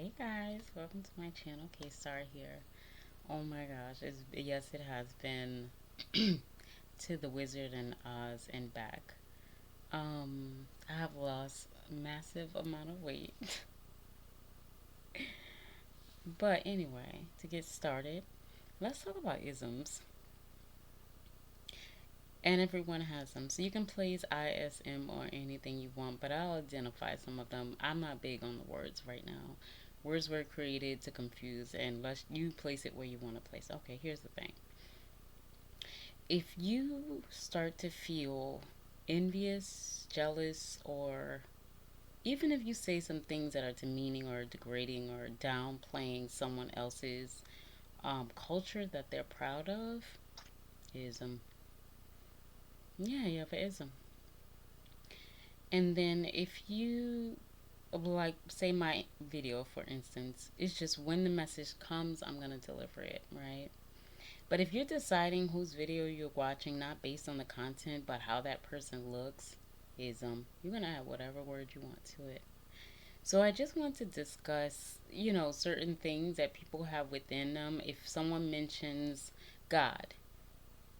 Hey guys, welcome to my channel. K-Star here. Oh my gosh, yes, it has been to the Wizard and Oz and back. I have lost a massive amount of weight. But anyway, to get started, let's talk about isms. And everyone has them. So you can place ISM or anything you want, but I'll identify some of them. I'm not big on the words right now. Words were created to confuse, and let you place it where you want to place. Okay, here's the thing. If you start to feel envious, jealous, or even if you say some things that are demeaning or degrading or downplaying someone else's culture that they're proud of, ism. Yeah, you have an ism. And then if you like say my video for instance, it's just when the message comes, I'm gonna deliver it, right? But if you're deciding whose video you're watching, not based on the content, but how that person looks, is you're gonna add whatever word you want to it. So I just want to discuss, certain things that people have within them. If someone mentions God,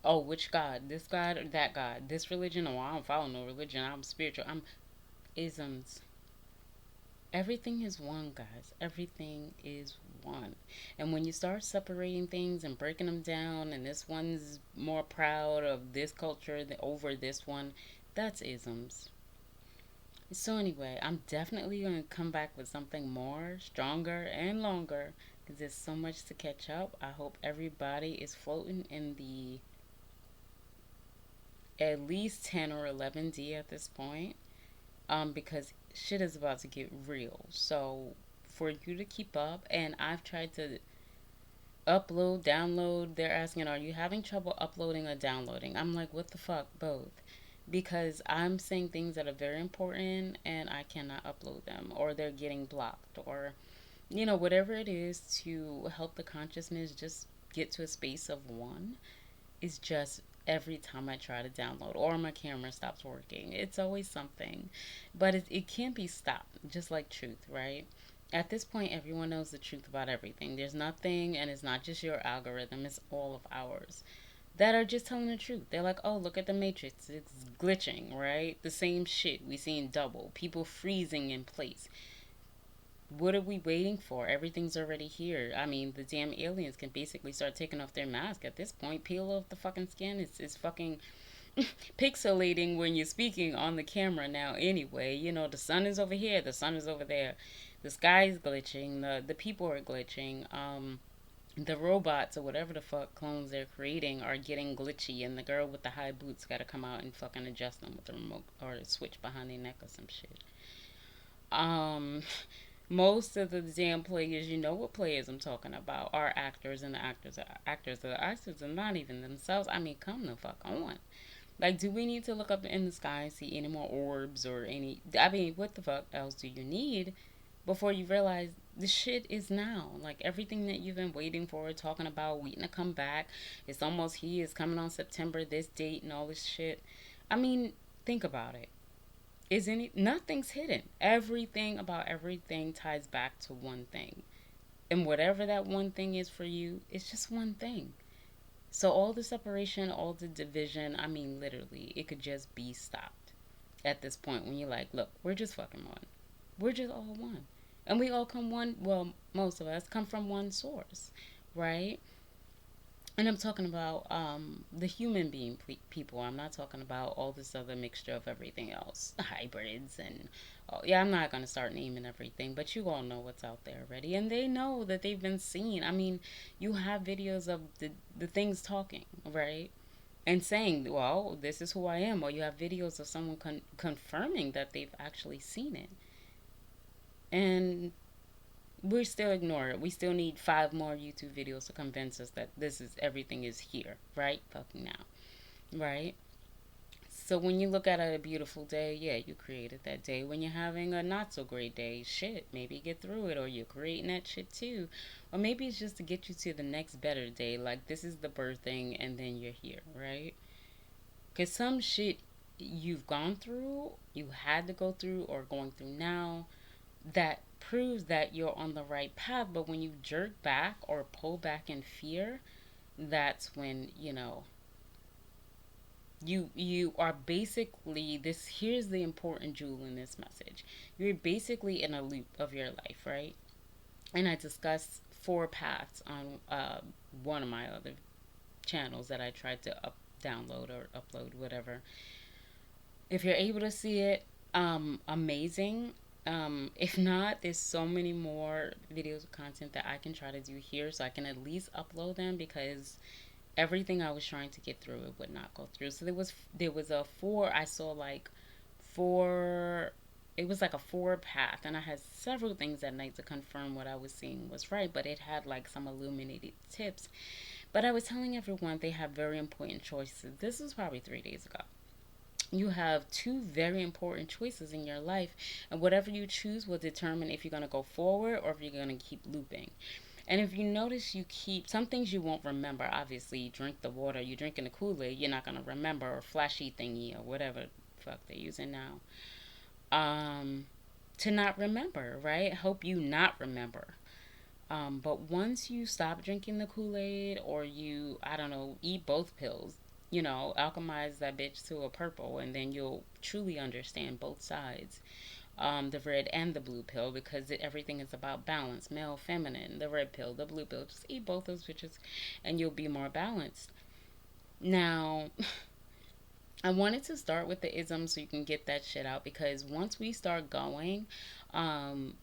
oh, which God? This God or that God? This religion? Oh, I don't follow no religion. I'm spiritual. I'm isms. Everything is one, guys. Everything is one. And when you start separating things and breaking them down, and this one's more proud of this culture over this one, that's isms. So, anyway, I'm definitely going to come back with something more, stronger, and longer because there's so much to catch up. I hope everybody is floating in the at least 10 or 11D at this point, because shit is about to get real. So for you to keep up, and I've tried to upload, download. They're asking, are you having trouble uploading or downloading? I'm like, what the fuck, both. Because I'm saying things that are very important and I cannot upload them, or they're getting blocked, or whatever it is to help the consciousness just get to a space of one is just every time I try to download or my camera stops working. It's always something. But it can't be stopped, just like truth, right? At this point, everyone knows the truth about everything. There's nothing, and it's not just your algorithm, it's all of ours that are just telling the truth. They're like, oh, look at the Matrix. It's glitching, right? The same shit we see in double. People freezing in place. What are we waiting for? Everything's already here. I mean, the damn aliens can basically start taking off their mask at this point. Peel off the fucking skin. It's fucking pixelating when you're speaking on the camera now anyway. The sun is over here, the sun is over there. The sky is glitching, the people are glitching. The robots or whatever the fuck clones they're creating are getting glitchy, and the girl with the high boots got to come out and fucking adjust them with the remote or the switch behind their neck or some shit. Um, Most of the damn players, you know what players I'm talking about, are actors, and the actors are actors. The actors are not even themselves. I mean, come the fuck on. Like, do we need to look up in the sky and see any more orbs or any? I mean, what the fuck else do you need before you realize the shit is now? Like, everything that you've been waiting for, talking about, waiting to come back. It's almost here. It's coming on September, this date, and all this shit. I mean, think about it. Is any nothing's hidden. Everything about everything ties back to one thing. And whatever that one thing is for you, it's just one thing. So all the separation, all the division, I mean literally, it could just be stopped at this point when you're like, look, we're just fucking one. We're just all one. And we all come one, well, most of us come from one source, right? And I'm talking about the human being people. I'm not talking about all this other mixture of everything else, hybrids and oh, yeah. I'm not gonna start naming everything, but you all know what's out there already, and they know that they've been seen. I mean, you have videos of the things talking, right? And saying, well, this is who I am, or you have videos of someone confirming that they've actually seen it, and we still ignore it. We still need 5 more YouTube videos to convince us that this is everything is here, right? Fucking now, right? So when you look at a beautiful day, yeah, you created that day. When you're having a not so great day, shit, maybe get through it, or you're creating that shit too. Or maybe it's just to get you to the next better day. Like this is the birthing, and then you're here, right? Because some shit you've gone through, you had to go through, or going through now, that proves that you're on the right path. But when you jerk back or pull back in fear, that's when, you are basically this. Here's the important jewel in this message. You're basically in a loop of your life, right? And I discussed four paths on one of my other channels that I tried to download or upload, whatever. If you're able to see it, amazing. If not, there's so many more videos of content that I can try to do here, so I can at least upload them, because everything I was trying to get through, it would not go through. So there was a four. I saw like four. It was like a four path, and I had several things that night to confirm what I was seeing was right. But it had like some illuminated tips. But I was telling everyone they have very important choices. This was probably 3 days ago. You have two very important choices in your life, and whatever you choose will determine if you're going to go forward or if you're going to keep looping. And if you notice, you keep some things you won't remember. Obviously, you drink the water, you're drinking the Kool-Aid, you're not going to remember, or flashy thingy or whatever the fuck they're using now, um to not remember, right? Help you not remember. But once you stop drinking the Kool-Aid, or you, I don't know, eat both pills, alchemize that bitch to a purple, and then you'll truly understand both sides. The red and the blue pill, because everything is about balance, male, feminine, the red pill, the blue pill. Just eat both those bitches and you'll be more balanced. Now, I wanted to start with the isms so you can get that shit out, because once we start going,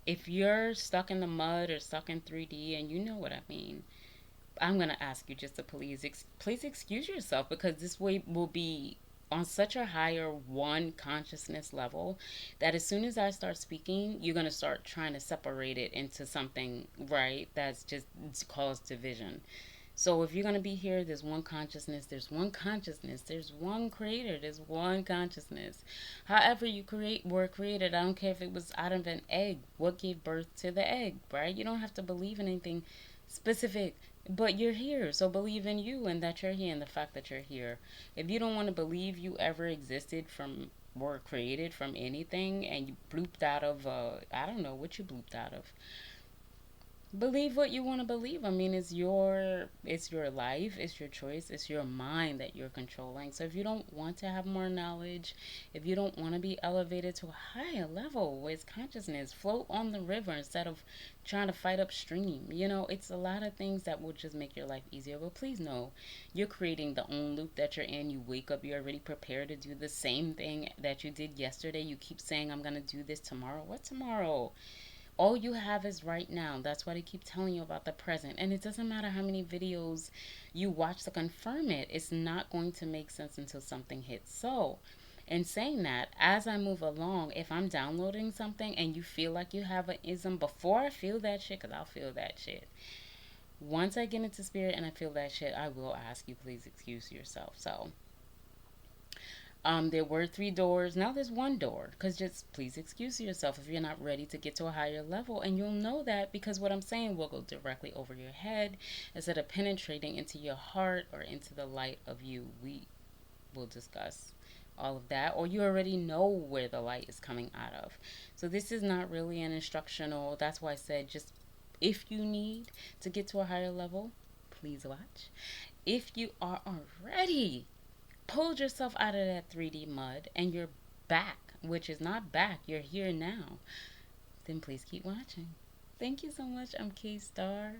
if you're stuck in the mud or stuck in 3D, and you know what I mean, I'm gonna ask you just to please excuse yourself, because this way will be on such a higher one consciousness level that as soon as I start speaking, you're gonna start trying to separate it into something, right? That's just caused division. So if you're gonna be here, there's one consciousness, there's one consciousness, there's one creator, there's one consciousness. However you were created, I don't care if it was out of an egg. What gave birth to the egg, right? You don't have to believe in anything specific, but you're here. So believe in you, and that you're here, and the fact that you're here. If you don't want to believe you ever existed from were created from anything, and you blooped out of I don't know what you blooped out of, believe what you want to believe. I mean, it's your life, it's your choice, it's your mind that you're controlling. So if you don't want to have more knowledge, if you don't want to be elevated to a higher level where it's consciousness, float on the river instead of trying to fight upstream. It's a lot of things that will just make your life easier. But please know, you're creating the own loop that you're in. You wake up, you're already prepared to do the same thing that you did yesterday. You keep saying, I'm going to do this tomorrow. What tomorrow? All you have is right now. That's why they keep telling you about the present. And it doesn't matter how many videos you watch to confirm it, it's not going to make sense until something hits. So, in saying that, as I move along, if I'm downloading something and you feel like you have an ism, before I feel that shit, because I'll feel that shit. Once I get into spirit and I feel that shit, I will ask you, please excuse yourself. So, there were three doors. Now there's one door. Because just please excuse yourself if you're not ready to get to a higher level. And you'll know that because what I'm saying will go directly over your head instead of penetrating into your heart or into the light of you. We will discuss all of that. Or you already know where the light is coming out of. So this is not really an instructional. That's why I said just if you need to get to a higher level, please watch. If you are already pulled yourself out of that 3D mud and you're back, which is not back, you're here now, then please keep watching. Thank you so much. I'm K Star.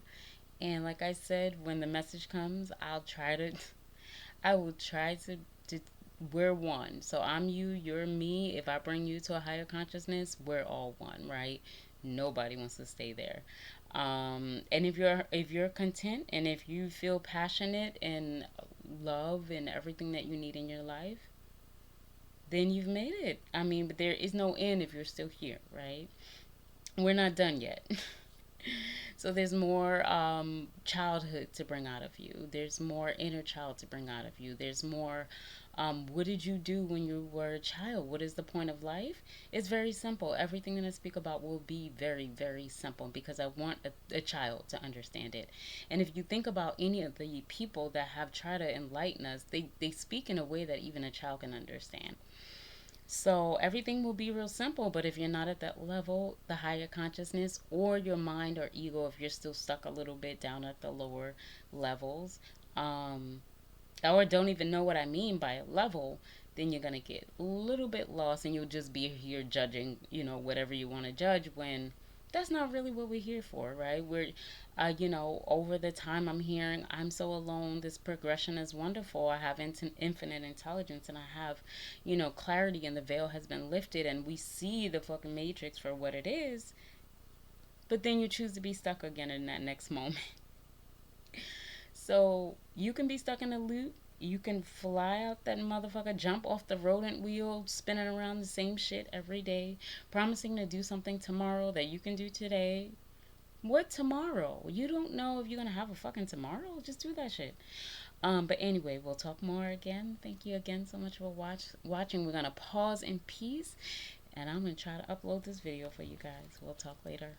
And like I said, when the message comes, I will try to, we're one. So I'm you, you're me. If I bring you to a higher consciousness, we're all one, right? Nobody wants to stay there. And if you're content and if you feel passionate and love and everything that you need in your life, then you've made it. I mean, but there is no end if you're still here, right? We're not done yet. So there's more childhood to bring out of you. There's more inner child to bring out of you. There's more. What did you do when you were a child? What is the point of life? It's very simple. Everything that I speak about will be very, very simple because I want a child to understand it. And if you think about any of the people that have tried to enlighten us, they speak in a way that even a child can understand. So everything will be real simple, but if you're not at that level, the higher consciousness, or your mind or ego, if you're still stuck a little bit down at the lower levels, um, or don't even know what I mean by a level, then you're gonna get a little bit lost and you'll just be here judging, whatever you want to judge when that's not really what we're here for, right? Over the time I'm hearing, I'm so alone. This progression is wonderful. I have infinite intelligence and I have, clarity, and the veil has been lifted and we see the fucking matrix for what it is. But then you choose to be stuck again in that next moment. So you can be stuck in a loop. You can fly out that motherfucker, jump off the rodent wheel, spinning around the same shit every day, promising to do something tomorrow that you can do today. What tomorrow? You don't know if you're gonna have a fucking tomorrow. Just do that shit. But anyway, we'll talk more again. Thank you again so much for watching. We're gonna pause in peace, and I'm gonna try to upload this video for you guys. We'll talk later.